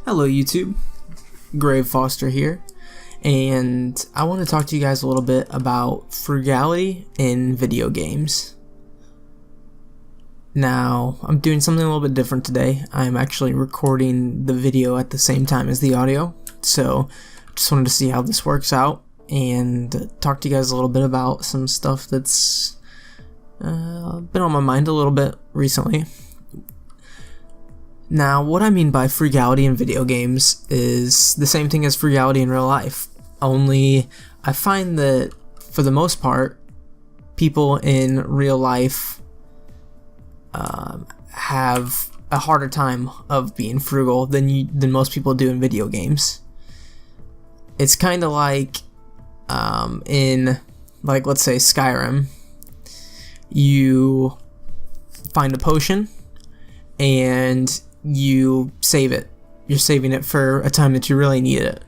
Hello YouTube, Grave Foster here, and I want to talk to you guys a little bit about frugality in video games. Now, I'm doing something a little bit different today. I'm actually recording the video at the same time as the audio, so just wanted to see how this works out and talk to you guys a little bit about some stuff that's been on my mind a little bit recently. Now, what I mean by frugality in video games is the same thing as frugality in real life, only I find that for the most part, people in real life have a harder time of being frugal than most people do in video games. It's kind of like in, let's say Skyrim, you find a potion and you save it. You're saving it for a time that you really need it.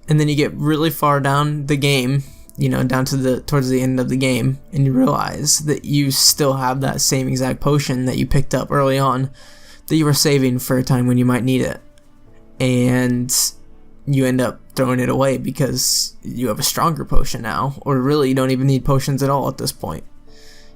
And then you get really far down the game, down to towards the end of the game, and you realize that you still have that same exact potion that you picked up early on that you were saving for a time when you might need it. And you end up throwing it away because you have a stronger potion now, or really you don't even need potions at all at this point.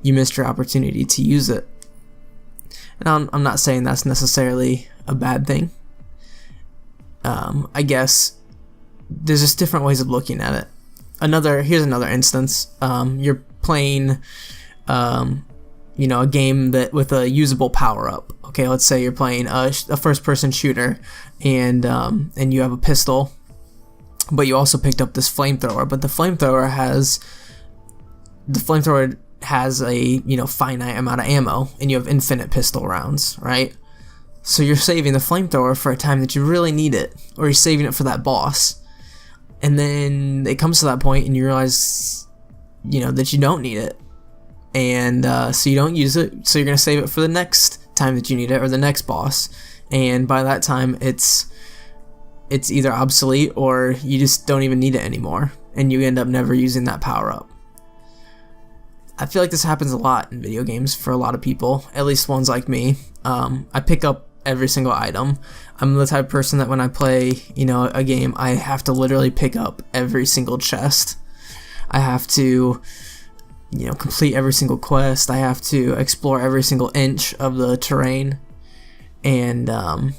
You missed your opportunity to use it. And I'm not saying that's necessarily a bad thing. I guess there's just different ways of looking at it. Here's another instance. You're playing, a game that with a usable power-up. Okay, let's say you're playing a first-person shooter, and you have a pistol, but you also picked up this flamethrower. But the flamethrower has a finite amount of ammo, and you have infinite pistol rounds, right? So you're saving the flamethrower for a time that you really need it, or you're saving it for that boss, and then it comes to that point and you realize that you don't need it, and so you don't use it, so you're gonna save it for the next time that you need it, or the next boss, and by that time it's either obsolete or you just don't even need it anymore, and you end up never using that power up. I feel like this happens a lot in video games for a lot of people, at least ones like me. I pick up every single item. I'm the type of person that when I play, a game, I have to literally pick up every single chest. I have to, complete every single quest. I have to explore every single inch of the terrain, and I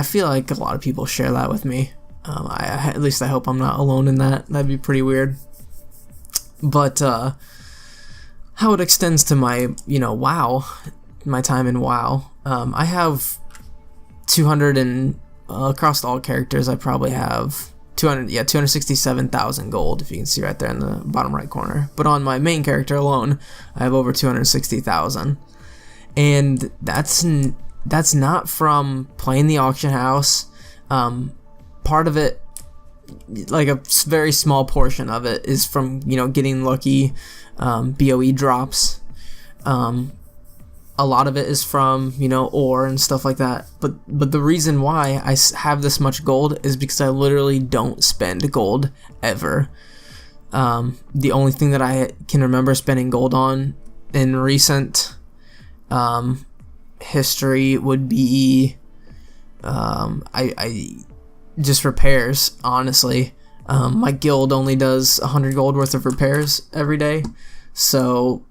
feel like a lot of people share that with me. At least I hope I'm not alone in that. That'd be pretty weird. But how it extends to my WoW, my time in WoW, I have 200 and across all characters I probably have 267,000 gold, if you can see right there in the bottom right corner. But on my main character alone, I have over 260,000, and that's not from playing the auction house. Part of it, like a very small portion of it, is from getting lucky BOE drops. A lot of it is from ore and stuff like that, but the reason why I have this much gold is because I literally don't spend gold ever. The only thing that I can remember spending gold on in recent history would be I just repairs, honestly. My guild only does 100 gold worth of repairs every day, so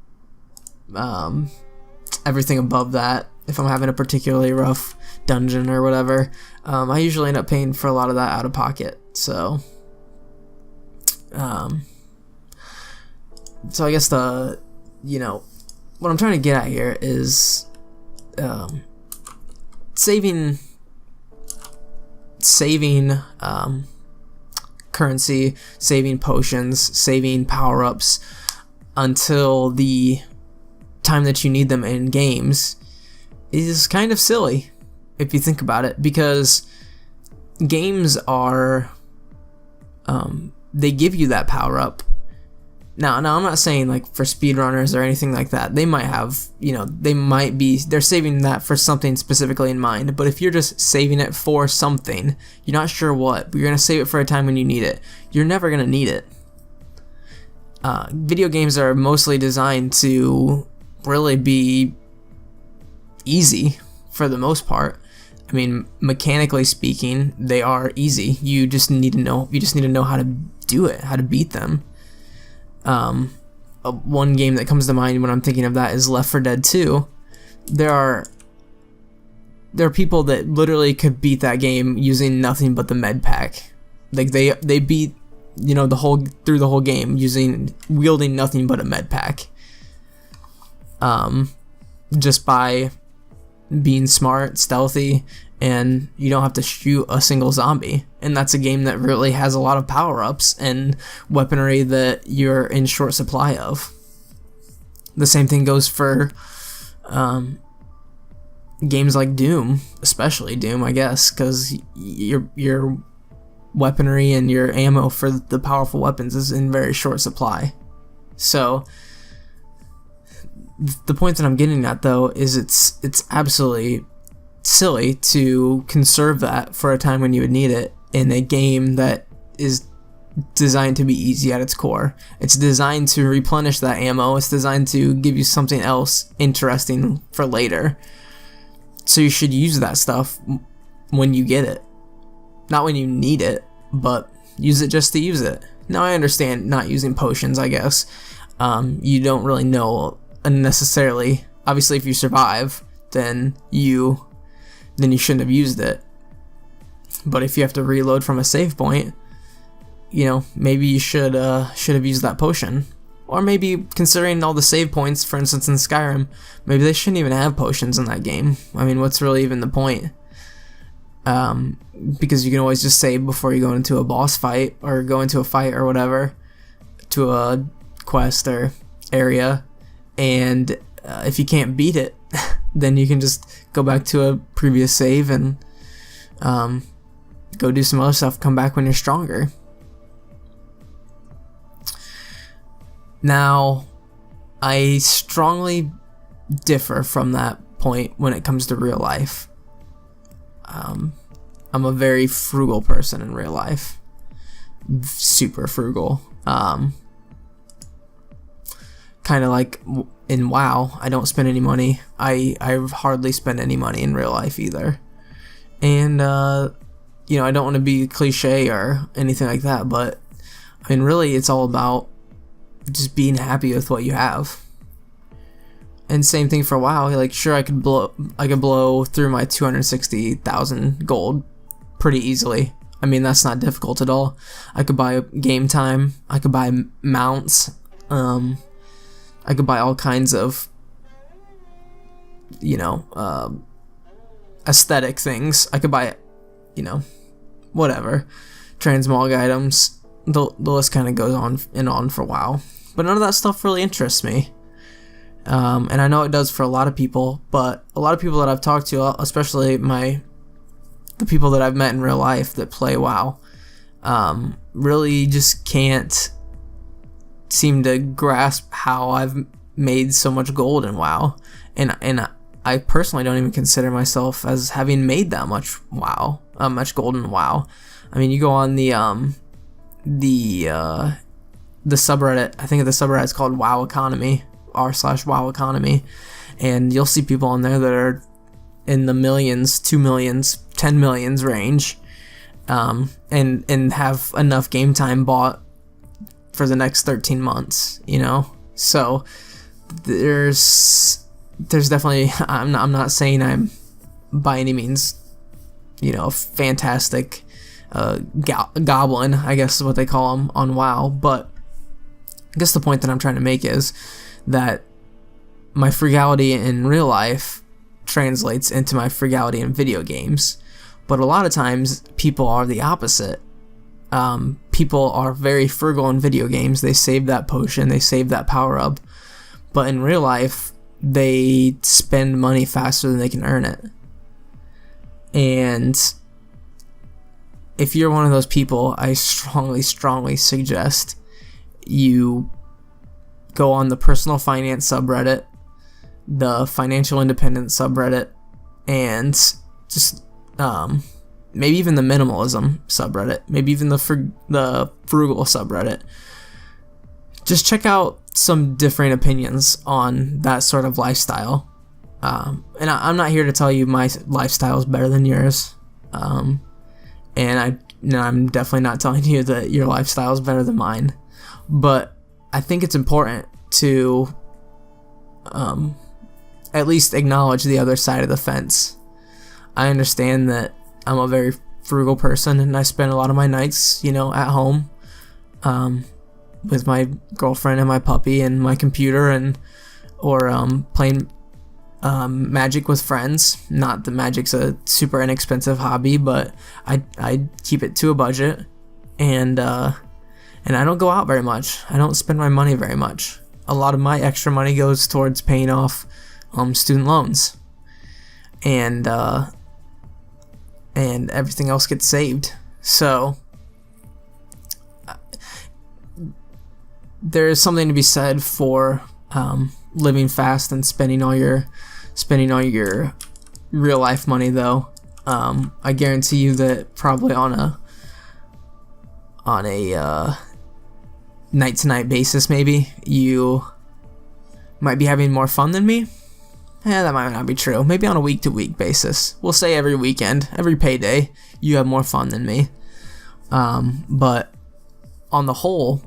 everything above that, if I'm having a particularly rough dungeon or whatever, I usually end up paying for a lot of that out of pocket. So I guess what I'm trying to get at here is saving currency, saving potions, saving power-ups until the time that you need them in games is kind of silly if you think about it, because games are they give you that power-up. Now I'm not saying like for speedrunners or anything like that. They might have, they're saving that for something specifically in mind, but if you're just saving it for something, you're not sure what, but you're going to save it for a time when you need it, you're never going to need it. Video games are mostly designed to really be easy for the most part. I mean, mechanically speaking, they are easy. You just need to know how to do it, how to beat them. One game that comes to mind when I'm thinking of that is Left 4 Dead 2. There are people that literally could beat that game using nothing but the med pack. Like they beat, you know, through the whole game wielding nothing but a med pack. Just by being smart, stealthy, and you don't have to shoot a single zombie. And that's a game that really has a lot of power-ups and weaponry that you're in short supply of. The same thing goes for games like Doom, especially Doom, I guess, because your weaponry and your ammo for the powerful weapons is in very short supply. So the point that I'm getting at, though, is it's absolutely silly to conserve that for a time when you would need it in a game that is designed to be easy at its core. It's designed to replenish that ammo. It's designed to give you something else interesting for later. So you should use that stuff when you get it. Not when you need it, but use it just to use it. Now, I understand not using potions, I guess. You don't really know unnecessarily. Obviously, if you survive, then you shouldn't have used it. But if you have to reload from a save point, you know, maybe you should have used that potion. Or maybe, considering all the save points, for instance in Skyrim, maybe they shouldn't even have potions in that game. I mean, what's really even the point? Because you can always just save before you go into a boss fight, or go into a fight or whatever, to a quest or area, and if you can't beat it, then you can just go back to a previous save and go do some other stuff, come back when you're stronger. Now, I strongly differ from that point when it comes to real life. I'm a very frugal person in real life. Super frugal. Kind of like in WoW, I don't spend any money. I hardly spend any money in real life either. And, you know, I don't want to be cliche or anything like that, but, I mean, really, it's all about just being happy with what you have. And same thing for WoW. Like, sure, I could blow through my 260,000 gold pretty easily. I mean, that's not difficult at all. I could buy game time. I could buy mounts. I could buy all kinds of, you know, aesthetic things. I could buy, you know, whatever, transmog items. The list kind of goes on and on for WoW. But none of that stuff really interests me. And I know it does for a lot of people, but a lot of people that I've talked to, especially the people that I've met in real life that play WoW, really just can't seem to grasp how I've made so much gold in WoW. And I personally don't even consider myself as having made that much much gold in WoW. I mean, you go on the subreddit, I think the subreddit's called WoW Economy, r/WoW Economy, and you'll see people on there that are in the millions, 2 millions, 10 millions range, and have enough game time bought for the next 13 months, you know? So there's definitely, I'm not saying I'm by any means, you know, a fantastic goblin, I guess is what they call them on WoW, but I guess the point that I'm trying to make is that my frugality in real life translates into my frugality in video games. But a lot of times people are the opposite. People are very frugal in video games. They save that potion, they save that power up, but in real life they spend money faster than they can earn it. And if you're one of those people, I strongly suggest you go on the personal finance subreddit, the financial independence subreddit, and just maybe even the minimalism subreddit, maybe even the frugal subreddit. Just check out some different opinions on that sort of lifestyle, I'm not here to tell you my lifestyle is better than yours, and I'm definitely not telling you that your lifestyle is better than mine, but I think it's important to at least acknowledge the other side of the fence. I understand that I'm a very frugal person, and I spend a lot of my nights, at home, with my girlfriend and my puppy and my computer, or playing Magic with friends. Not that Magic's a super inexpensive hobby, but I keep it to a budget, and I don't go out very much. I don't spend my money very much. A lot of my extra money goes towards paying off student loans, and everything else gets saved. So there is something to be said for living fast and spending all your real life money, though. I guarantee you that probably on a night to night basis, maybe you might be having more fun than me. That might not be true. Maybe on a week to week basis. We'll say every weekend, every payday, you have more fun than me. But on the whole,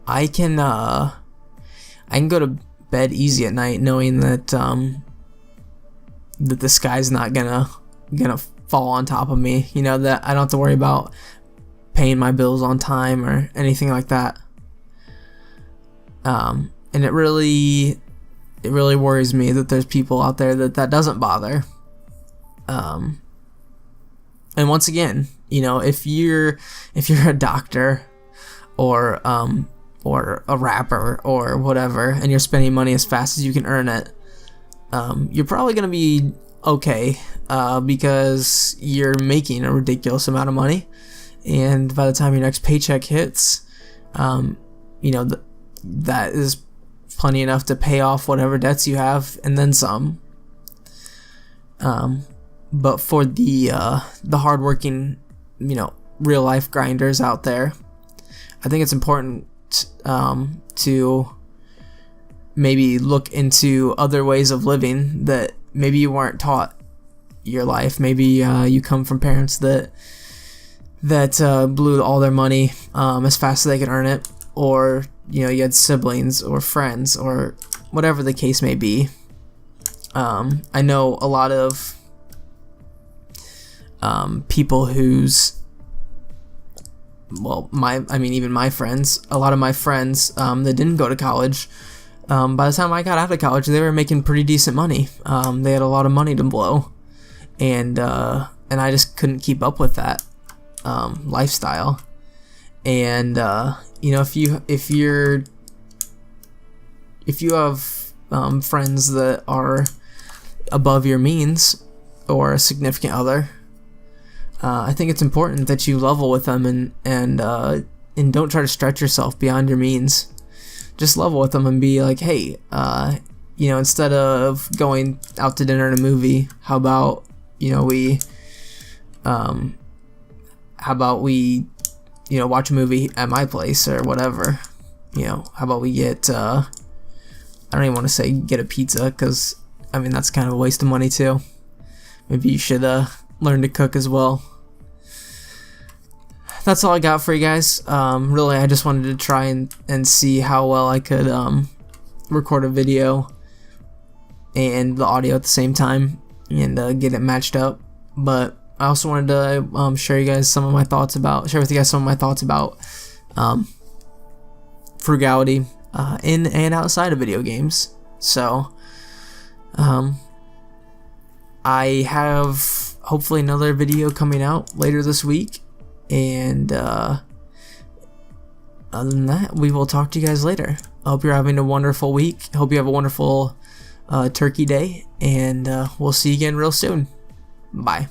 I can go to bed easy at night knowing that that the sky's not gonna fall on top of me. That I don't have to worry about paying my bills on time or anything like that. And it really worries me that there's people out there that doesn't bother. And once again, if you're a doctor or a rapper or whatever, and you're spending money as fast as you can earn it, you're probably gonna be okay, because you're making a ridiculous amount of money, and by the time your next paycheck hits, that is plenty enough to pay off whatever debts you have and then some. But for the hardworking, real life grinders out there, I think it's important to maybe look into other ways of living that maybe you weren't taught your life. Maybe you come from parents that blew all their money as fast as they could earn it, or you had siblings or friends or whatever the case may be. I know a lot of people whose, even my friends, a lot of my friends that didn't go to college, by the time I got out of college, they were making pretty decent money. They had a lot of money to blow, and I just couldn't keep up with that lifestyle. And if you have friends that are above your means, or a significant other, I think it's important that you level with them and don't try to stretch yourself beyond your means. Just level with them and be like, hey, instead of going out to dinner and a movie, how about we watch a movie at my place or whatever. How about we get, I don't even want to say get a pizza, because, that's kind of a waste of money too. Maybe you should learn to cook as well. That's all I got for you guys. Really, I just wanted to try and see how well I could record a video and the audio at the same time, and get it matched up. But I also wanted to share with you guys some of my thoughts about frugality in and outside of video games. So I have hopefully another video coming out later this week, and other than that, we will talk to you guys later. I hope you're having a wonderful week. I hope you have a wonderful Turkey Day, and we'll see you again real soon. Bye.